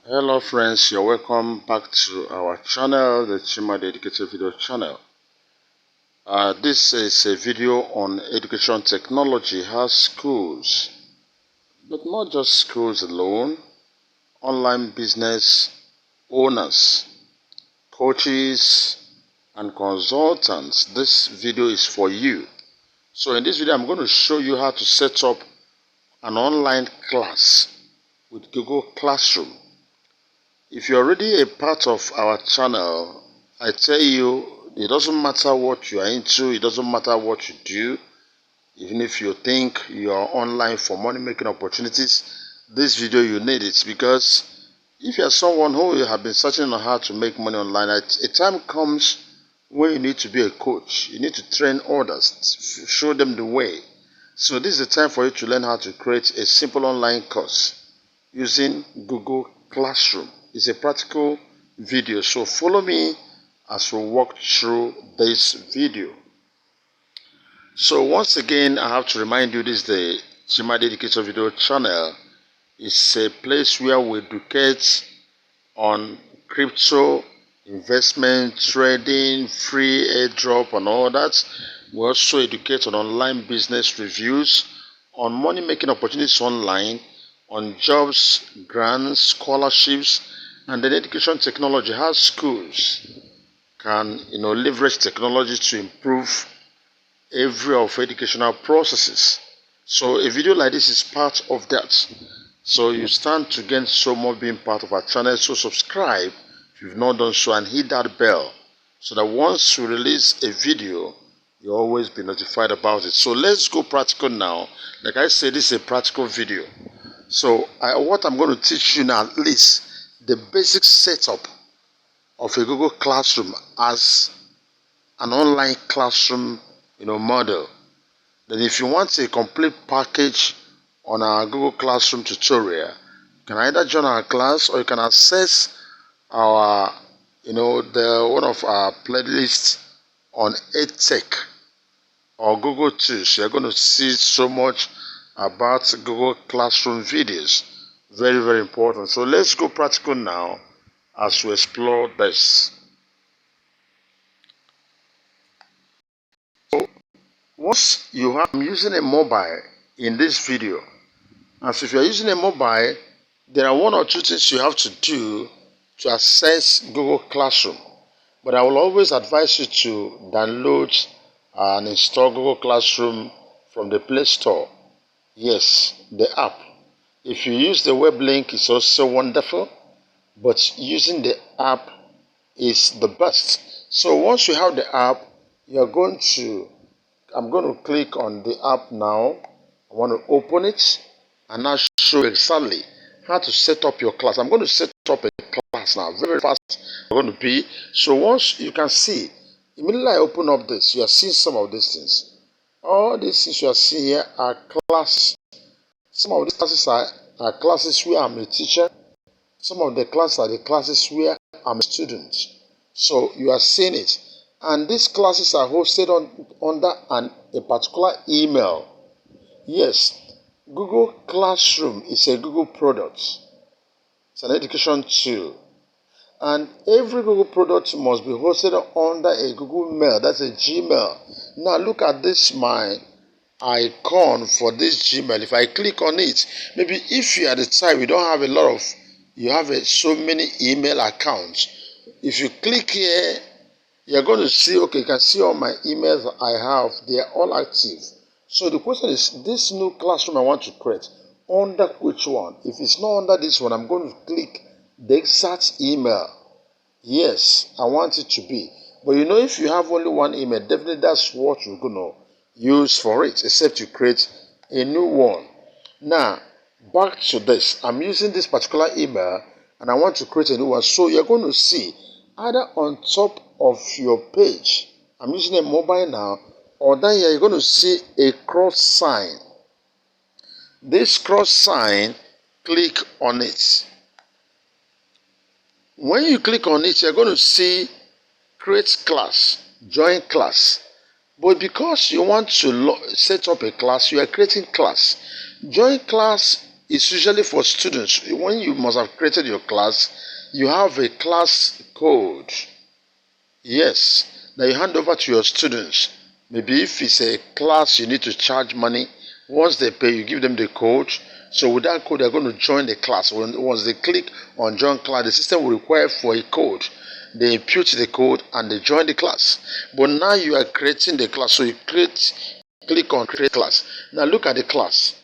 Hello friends, you're welcome back to our channel, the Chima Dedicated Video channel. This is a video on education technology, how schools, but not just schools alone, online business owners, coaches and consultants. This video is for you. So in this video, I'm going to show you how to set up an online class with Google Classroom. If you're already a part of our channel, I tell you, it doesn't matter what you are into, it doesn't matter what you do, even if you think you are online for money making opportunities, this video you need it, because if you are someone who have been searching on how to make money online, a time comes when you need to be a coach. You need to train others, show them the way. So this is the time for you to learn how to create a simple online course using Google Classroom. It's a practical video, so follow me as we walk through this video. So once again, I have to remind you, this is the Chima Dedicated Video channel. It's a place where we educate on crypto, investment, trading, free airdrop and all that. We also educate on online business reviews, on money making opportunities online, on jobs, grants, scholarships, and then education technology, how schools can leverage technology to improve every of educational processes. So a video like this is part of that. So you stand to gain so much being part of our channel. So subscribe if you've not done so and hit that bell so that once we release a video, you'll always be notified about it. So let's go practical now. Like I said, this is a practical video. So what I'm going to teach you now, at least the basic setup of a Google Classroom as an online classroom model. Then if you want a complete package on our Google Classroom tutorial, you can either join our class or you can access our one of our playlists on Edtech or Google Tools. You're going to see so much about Google Classroom videos. Very, very important. So let's go practical now as we explore this. So once I'm using a mobile in this video, as if you're using a mobile, there are one or two things you have to do to access Google Classroom. But I will always advise you to download and install Google Classroom from the Play Store. Yes, the app. If you use the web link, it's also wonderful, but using the app is the best. So once you have the app, I'm going to click on the app now. I want to open it and now show you exactly how to set up your class. I'm going to set up a class now, very fast. I'm going to be. So once you can see, immediately I open up this, you are seeing some of these things. All these things you are seeing here are classes. Some of these classes are classes where I'm a teacher. Some of the classes are the classes where I'm a student. So you are seeing it. And these classes are hosted under a particular email. Yes, Google Classroom is a Google product. It's an education tool. And every Google product must be hosted under a Google Mail. That's a Gmail. Now look at this, my icon for this Gmail. If I click on it, maybe if you are the type you don't have a lot of, you have so many email accounts. If you click here, you're going to see, okay, you can see all my emails I have. They are all active. So the question is, this new classroom I want to create, under which one? If it's not under this one, I'm going to click the exact email. Yes, I want it to be. But if you have only one email, definitely that's what you're going to use for it, except you create a new one. Now, back to this. I'm using this particular email and I want to create a new one. So you're going to see either on top of your page, I'm using a mobile now, or down here you're going to see a cross sign. This cross sign, click on it. When you click on it, you're going to see create class, join class. But because you want to set up a class, you are creating class. Join class is usually for students. When you must have created your class, you have a class code. Yes, that you hand over to your students. Maybe if it's a class you need to charge money, once they pay, you give them the code. So with that code, they're going to join the class. Once they click on join class, the system will require for a code. They input the code and they join the class. But now you are creating the class. So you click on create class. Now look at the class.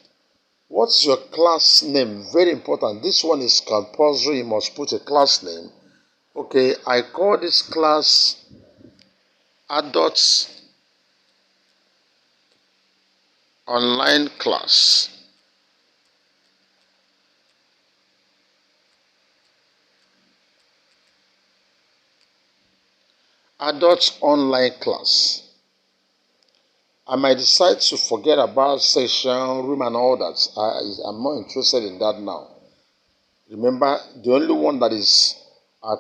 What's your class name? Very important. This one is compulsory. You must put a class name. Okay, I call this class Adults Online Class. Adults Online Class. I might decide to forget about session, room, and all that. I'm not interested in that now. Remember, the only one that is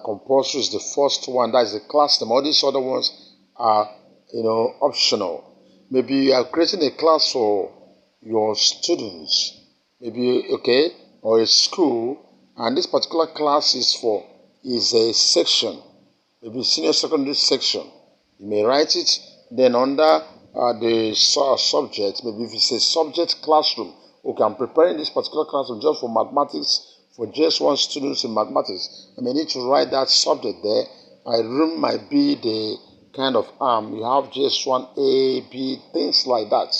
compulsory is the first one. That is the class name. All these other ones are, optional. Maybe you are creating a class for your students. Maybe, okay, or a school, and this particular class is a section. Maybe senior secondary section. You may write it. Then under the subject, maybe if it's a subject classroom, okay, I'm preparing this particular classroom just for mathematics, for just one students in mathematics. I may need to write that subject there. My room might be the kind of you have just one A, B, things like that.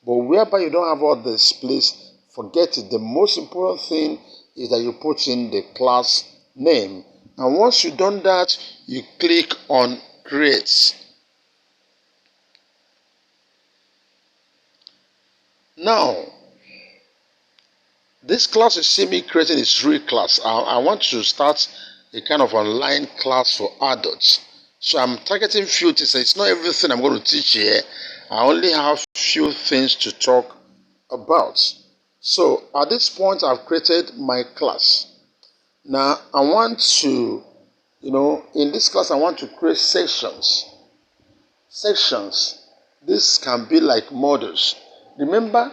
But whereby you don't have all this, please forget it. The most important thing is that you put in the class name. And once you've done that, you click on create. Now, this class you see me creating is real class. I want to start a kind of online class for adults. So I'm targeting few things. It's not everything I'm going to teach here. I only have few things to talk about. So at this point, I've created my class. Now I want to, in this class, I want to create sections. Sections. This can be like modules. Remember,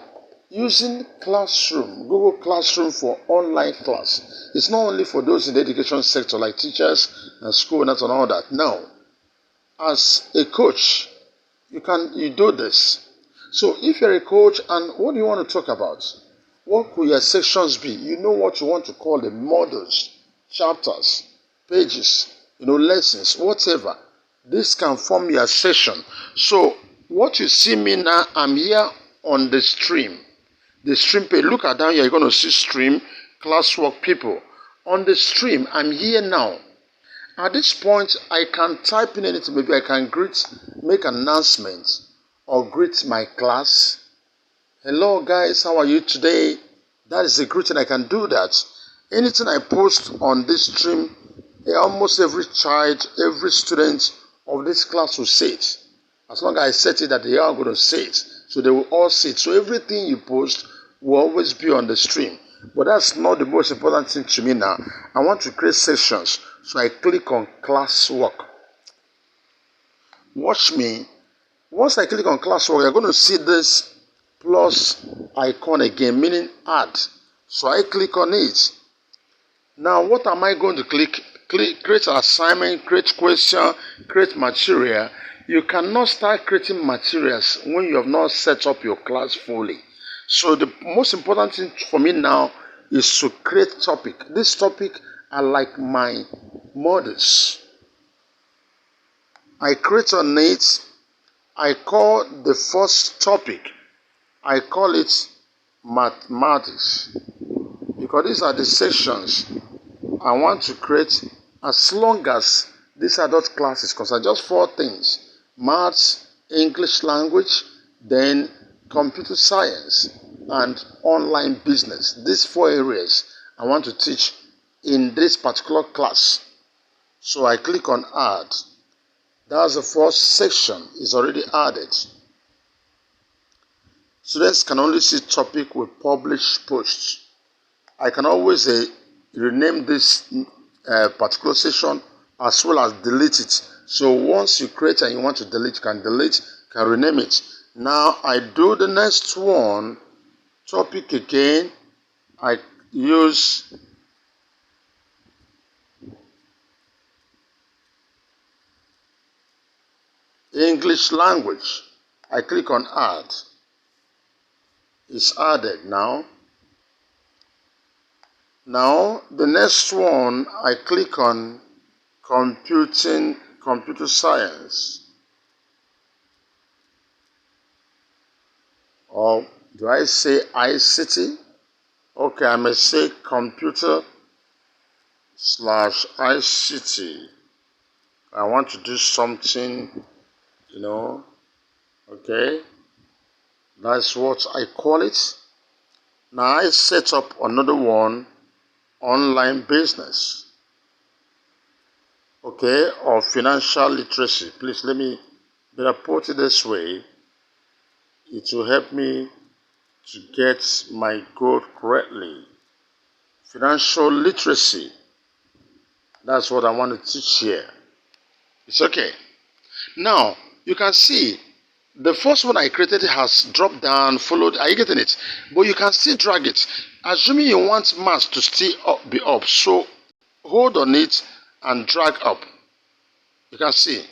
using Classroom, Google Classroom for online class. It's not only for those in the education sector like teachers and school and all that. Now, as a coach, you do this. So if you're a coach and what do you want to talk about? What could your sections be? You know what you want to call the modules, chapters, pages, lessons, whatever. This can form your session. So what you see me now, I'm here on the stream. The stream page, look at down here, you're going to see stream, classwork people. On the stream, I'm here now. At this point, I can type in anything. Maybe I can make an announcement or greet my class. Hello guys, how are you today? That is a greeting. I can do that. Anything I post on this stream, almost every child, every student of this class will say it. As long as I set it that they are going to say it. So they will all see it. So everything you post will always be on the stream. But that's not the most important thing to me now. I want to create sessions. So I click on classwork. Watch me. Once I click on classwork, you're going to see this plus icon again, meaning add. So I click on it. Now what am I going to click? Create an assignment, create question, create material. You cannot start creating materials when you have not set up your class fully. So the most important thing for me now is to create topic. This topic are like my models. I create on it. I call the first topic, I call it mathematics. Because these are the sections I want to create as long as these adult classes concerned. Just 4 things. Maths, English language, then computer science, and online business. These 4 areas I want to teach in this particular class. So I click on add. That's the first section. It's already added. Students can only see topic with published posts. I can always rename this particular section as well as delete it. So once you create and you want to delete, you can delete, can rename it. Now I do the next one, topic again. I use English language. I click on add. It's added now. Now the next one, I click on computer science. Or do I say ICT? Okay, I may say computer/ICT. I want to do something, okay. That's what I call it. Now I set up another one, online business, okay, or financial literacy. Please let me better put it this way. It will help me to get my goal correctly. Financial literacy. That's what I want to teach here. It's okay. Now, you can see the first one I created has dropped down, followed. Are you getting it? But you can still drag it. Assuming you want mass to still be up, so hold on it and drag up. You can see.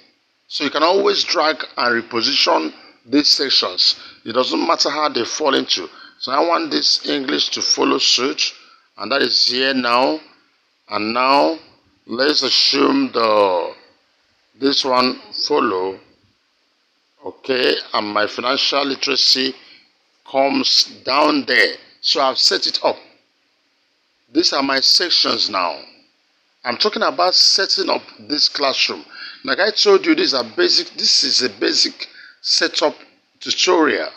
So you can always drag and reposition these sections. It doesn't matter how they fall into. So I want this English to follow suit, and that is here now. And now let's assume this one follow. Okay, and my financial literacy comes down there. So I've set it up. These are my sections now. I'm talking about setting up this classroom. Like I told you, this is a basic setup tutorial.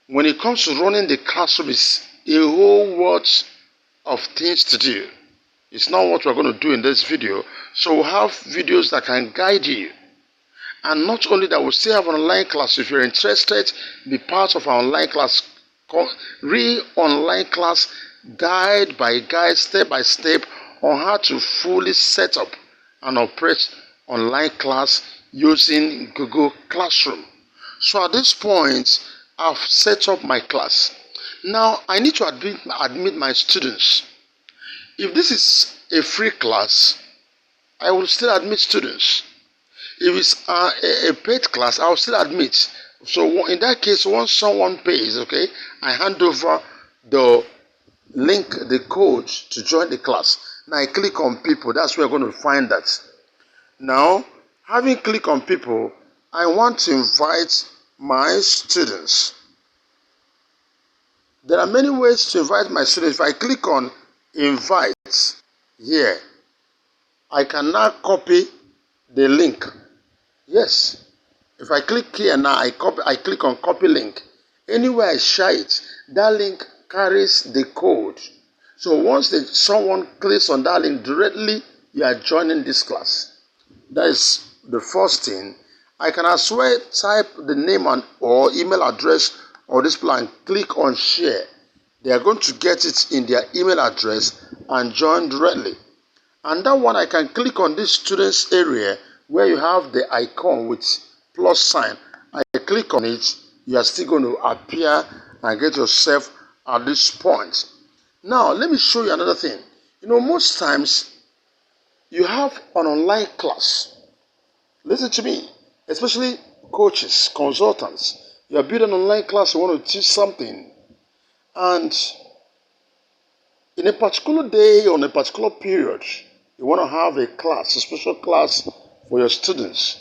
When it comes to running the classroom, it's a whole lot of things to do. It's not what we're going to do in this video. So we'll have videos that can guide you. And not only that, we'll still have an online class. If you're interested, be part of our online class. Online class, guide by guide, step by step, on how to fully set up and operate online class using Google Classroom. So at this point, I've set up my class. Now, I need to admit my students. If this is a free class, I will still admit students. If it's a paid class, I'll still admit. So in that case, once someone pays, okay, I hand over the link, the code to join the class. Now I click on people. That's where I'm going to find that. Now, having clicked on people, I want to invite my students. There are many ways to invite my students. If I click on invite here, I can now copy the link. Yes. If I click here now, I click on copy link. Anywhere I share it, that link carries the code. So once someone clicks on that link directly, you are joining this class. That is the first thing. I can as well type the name or email address of this plan, click on share. They are going to get it in their email address and join directly. And that one, I can click on this students area where you have the icon with plus sign. I click on it, you are still going to appear and get yourself at this point. Now, let me show you another thing. Most times you have an online class. Listen to me, especially coaches, consultants. You are building an online class, you want to teach something. And in a particular day or in a particular period, you want to have a class, a special class for your students.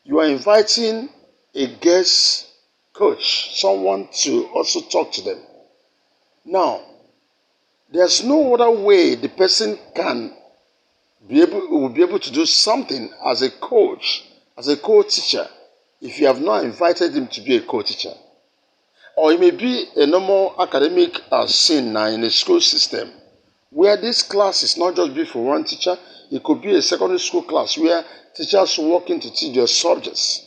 You are inviting a guest coach, someone to also talk to them. Now, there's no other way the person will be able to do something as a coach, as a co-teacher, if you have not invited him to be a co-teacher. Or it may be a normal academic scene now in a school system, where this class is not just be for one teacher. It could be a secondary school class where teachers working to teach their subjects.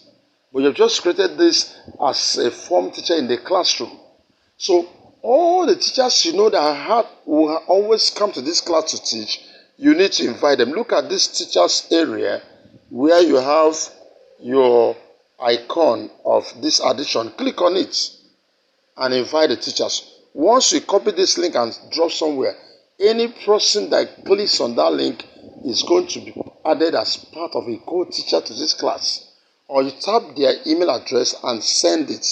But you've just created this as a form teacher in the classroom. So all the teachers that will always come to this class to teach, you need to invite them. Look at this teachers area where you have your icon of this addition. Click on it and invite the teachers. once you copy this link and drop somewhere, any person that clicks on that link is going to be added as part of a co-teacher to this class. Or you tap their email address and send it.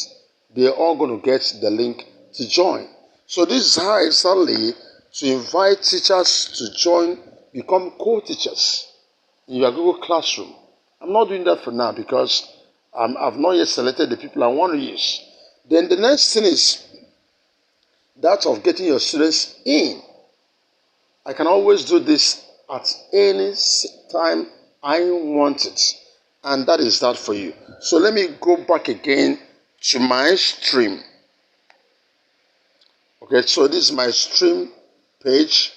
They're all going to get the link to join. So this is how exactly to invite teachers to join, become co-teachers in your Google Classroom. I'm not doing that for now because I've not yet selected the people I want to use. Then the next thing is that of getting your students in. I can always do this at any time I want it. And that is that for you. So let me go back again to my stream. Okay, so this is my stream page.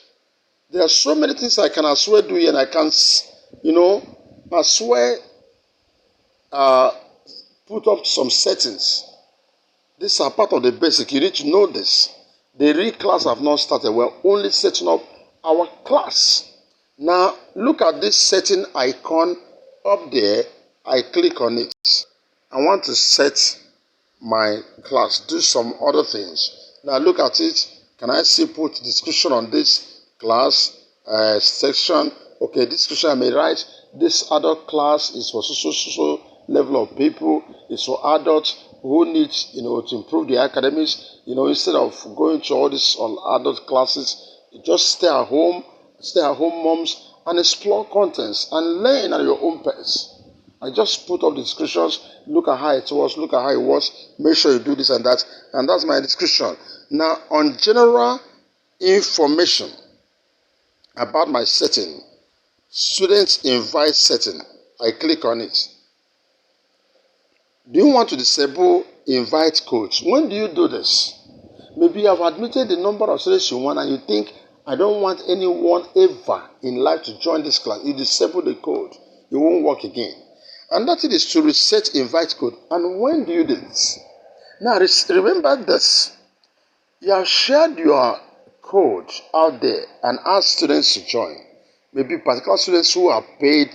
There are so many things I can as well do here, and I can, as well put up some settings. These are part of the basic. You need to know this. The real class have not started. We're only setting up our class. Now, look at this setting icon up there. I click on it. I want to set my class, do some other things. Now, look at it. Can I see put description on this class section? Okay, this description I may write. This adult class is for so level of people. It's for adults who need, to improve their academics. Instead of going to all these adult classes, you just stay at home moms, and explore contents and learn at your own pace. I just put up the descriptions, look at how it was, make sure you do this and that, and that's my description. Now, on general information about my setting, students invite setting, I click on it. Do you want to disable invite codes? When do you do this? Maybe you have admitted the number of students you want and you think, I don't want anyone ever in life to join this class. You disable the code. It won't work again. And that is to reset invite code. And when do you do this? Now, remember this. You have shared your code out there and asked students to join. Maybe particular students who have paid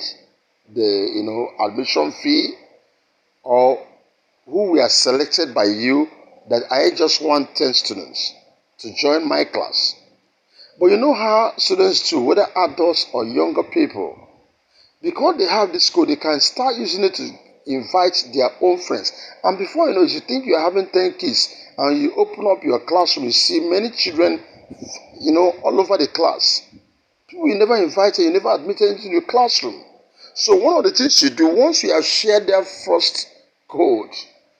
the admission fee, or who were selected by you that I just want 10 students to join my class. But you know how students do, whether adults or younger people, because they have this code, they can start using it to invite their own friends. And before you know it, you think you're having 10 kids and you open up your classroom, you see many children, all over the class. People you never invited, you never admitted into your classroom. So one of the things you do, once you have shared their first code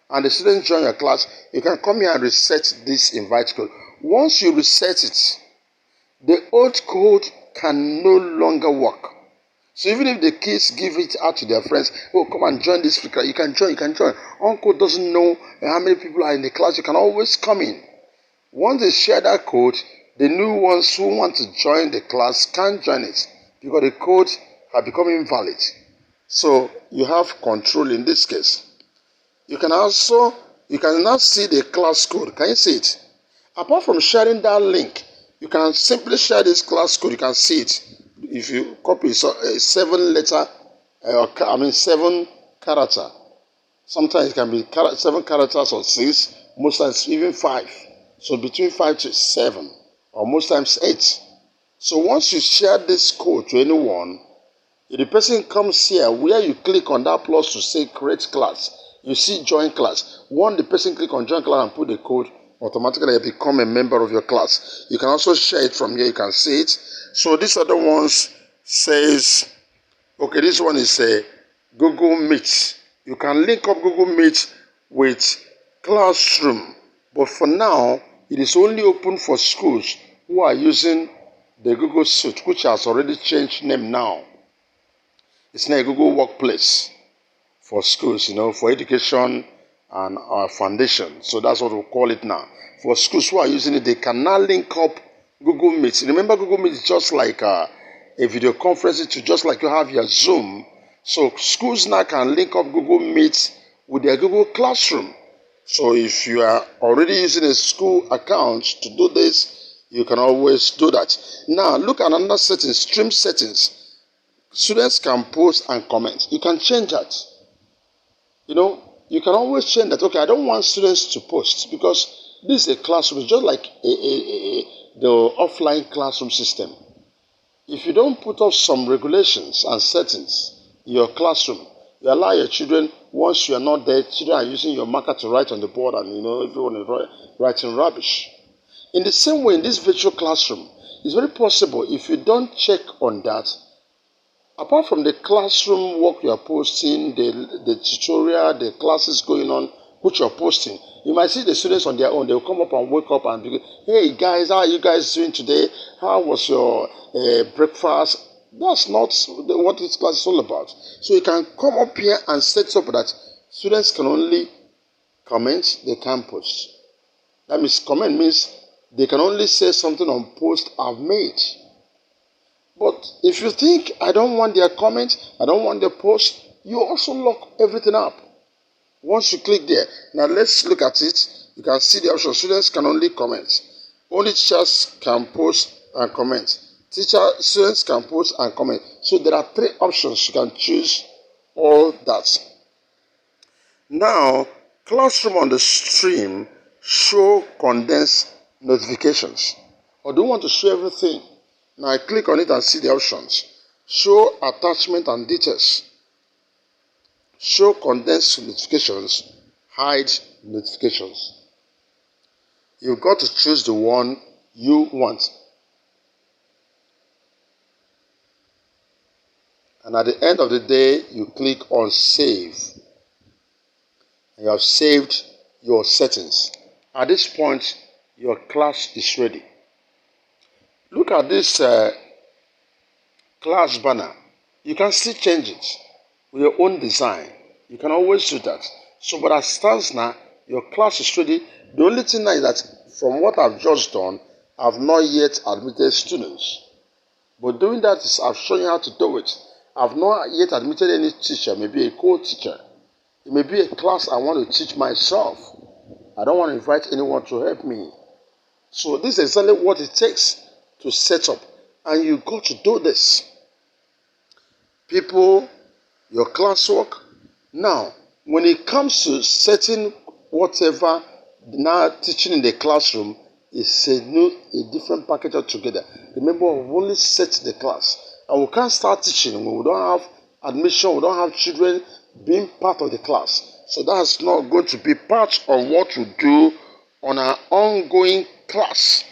and the students join your class, you can come here and reset this invite code. Once you reset it, the old code can no longer work. So even if the kids give it out to their friends, come and join this class, you can join. Uncle doesn't know how many people are in the class, you can always come in. Once they share that code, the new ones who want to join the class can't join it because the code has become invalid. So you have control in this case. You can now see the class code. Can you see it? Apart from sharing that link, you can simply share this class code. You can see it. If you copy a 7 character. Sometimes it can be 7 characters or 6. Most times even 5. So between 5 to 7. Or most times 8. So once you share this code to anyone, if the person comes here where you click on that plus to say create class, you see join class. Once the person click on join class and put the code, automatically you become a member of your class. You can also share it from here. You can see it. So these other ones says, okay, this one is a Google Meet. You can link up Google Meet with Classroom. But for now, it is only open for schools who are using the Google Suite, which has already changed name now. It's now a Google Workplace for schools, for education and foundation. So that's what we call it now. For schools who are using it, they can now link up Google Meet. Remember, Google Meet is just like a video conference, just like you have your Zoom. So schools now can link up Google Meet with their Google Classroom. So if you are already using a school account to do this, you can always do that. Now look at another setting, stream settings. Students can post and comment. You can change that. You can always change that. Okay, I don't want students to post because This is a classroom. It's just like the offline classroom system. If you don't put up some regulations and settings in your classroom, you allow your children, once you are not there, children are using your marker to write on the board, and everyone is writing rubbish. In the same way, in this virtual classroom, it's very possible if you don't check on that, apart from the classroom work you are posting, the tutorial, the classes going on, which you're posting, you might see the students on their own. They'll come up and wake up and be, hey guys, how are you guys doing today? How was your breakfast? That's not what this class is all about. So you can come up here and set up that students can only comment, they can't post. That means comment means they can only say something on post I've made. But if you think, I don't want their comment, I don't want their post, you also lock everything up. Once you click there, now let's look at it. You can see the option. Students can only comment. Only teachers can post and comment. Students can post and comment. So there are 3 options. You can choose all that. Now, classroom on the stream show condensed notifications. Or do you want to show everything? Now I click on it and see the options. Show attachment and details. Show condensed notifications. Hide notifications. You've got to choose the one you want. And at the end of the day, you click on save. And you have saved your settings. At this point, your class is ready. Look at this class banner. You can still change it with your own design. You can always do that. So, but as it stands now, your class is ready. The only thing now is that from what I've just done, I've not yet admitted students. But doing that is I've shown you how to do it. I've not yet admitted any teacher, maybe a co-teacher. It may be a class I want to teach myself. I don't want to invite anyone to help me. So this is exactly what it takes to set up. And you got to do this. People, your classwork. Now, when it comes to setting whatever now teaching in the classroom, it's a different package altogether. Remember, we've only set the class. And we can't start teaching when we don't have admission, we don't have children being part of the class. So that's not going to be part of what we do on our ongoing class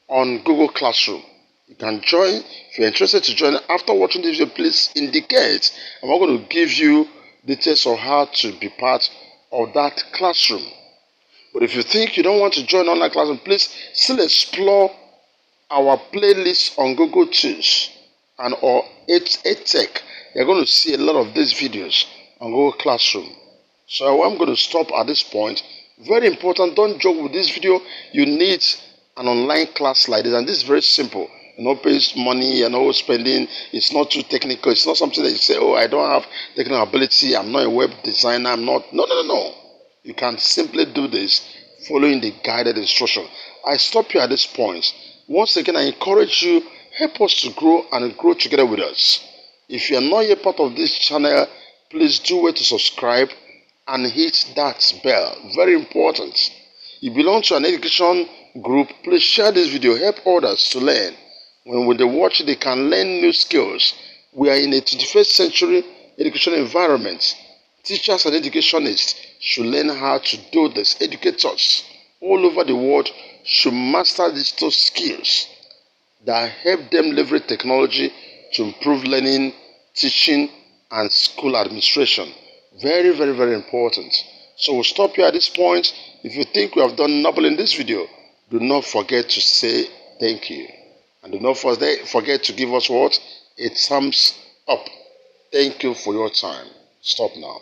on Google Classroom. You can join. If you're interested to join, after watching this video, please indicate. And we're going to give you details of how to be part of that classroom. But if you think you don't want to join online classroom, please still explore our playlist on Google Tools and or Edtech. You're going to see a lot of these videos on Google Classroom. So I'm going to stop at this point. Very important, don't joke with this video. You need an online class like this, and this is very simple. You're not paying money, you're not spending, it's not too technical, it's not something that you say, oh, I don't have technical ability, I'm not a web designer, I'm not. No. You can simply do this following the guided instruction. I stop here at this point. Once again, I encourage you, help us to grow and grow together with us. If you are not yet part of this channel, please do wait to subscribe and hit that bell. Very important. You belong to an education group, please share this video, help others to learn. When they watch it, they can learn new skills. We are in a 21st century education environment. Teachers and educationists should learn how to do this. Educators all over the world should master digital skills that help them leverage technology to improve learning, teaching, and school administration. Very, very, very important. So we'll stop here at this point. If you think we have done noble in this video, do not forget to say thank you. And do not forget to give us what? A thumbs up. Thank you for your time. Stop now.